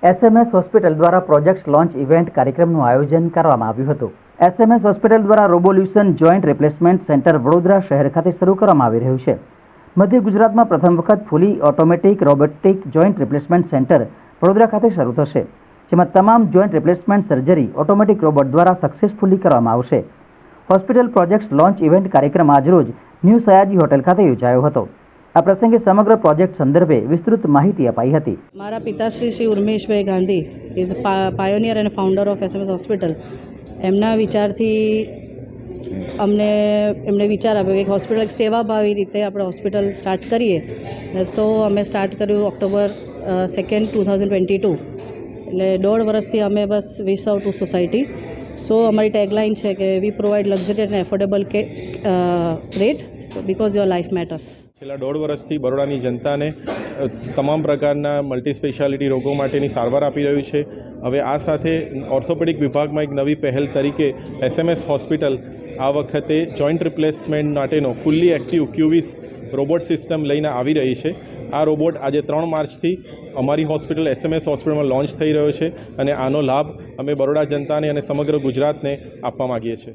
SMS hospital દ્વારા project launch event કાર્યક્રમનું આયોજન કરવામાં આવ્યું હતું। SMS હોસ્પિટલ દ્વારા રોબોલ્યુશન જોઈન્ટ રિપ્લેસમેન્ટ સેન્ટર વડોદરા શહેર ખાતે શરૂ કરવામાં આવી રહ્યું છે। મધ્ય ગુજરાતમાં પ્રથમ વખત ફૂલી automatic robotic joint replacement centre Vadodara ખાતે શરૂ થશે, જેમાં તમામ joint replacement surgery automatic robot દ્વારા સક્સેસફુલી કરવામાં આવશે। હોસ્પિટલ પ્રોજેક્ટ લોન્ચ ઇવેન્ટ કાર્યક્રમ આજરોજ ન્યૂ સયાજી હોટેલ ખાતે યોજાયો હતો। આ પ્રસંગે સમગ્ર પ્રોજેક્ટ સંદર્ભે વિસ્તૃત માહિતી અપાઈ હતી। મારા પિતાશ્રી Shri Urmeshbhai Gandhi is pioneer and founder of SMS hospital. એમના વિચારથી એમણે વિચાર આપ્યો કે હોસ્પિટલ સેવાભાવી રીતે આપણે હોસ્પિટલ સ્ટાર્ટ કરીએ। સો અમે સ્ટાર્ટ કર્યું ઓક્ટોબર 2, 2022। એટલે 1.5 વર્ષથી અમે બસ વી સર્વ ટુ સોસાયટી। સો અમારી ટેગલાઇન છે કે we provide luxury and affordable rate so because your life matters. છેલ્લા 1.5 વર્ષથી બરોડાની જનતાને તમામ પ્રકારના મલ્ટી સ્પેશિયાલિટી રોગો માટેની સારવાર આપી રહ્યું છે। હવે આ સાથે ઓર્થોપેડિક વિભાગમાં એક નવી પહેલ તરીકે SMS હોસ્પિટલ આ વખતે જોઈન્ટ રિપ્લેસમેન્ટ માટેનો fully active Q20 robot system લઈને આવી રહી છે। આ રોબોટ આજે 3 માર્ચથી અમારી હોસ્પિટલ SMS હોસ્પિટલમાં લોન્ચ થઈ રહ્યો છે અને આનો લાભ અમે બરોડા જનતાને અને સમગ્ર ગુજરાતને આપવા માગીએ છીએ।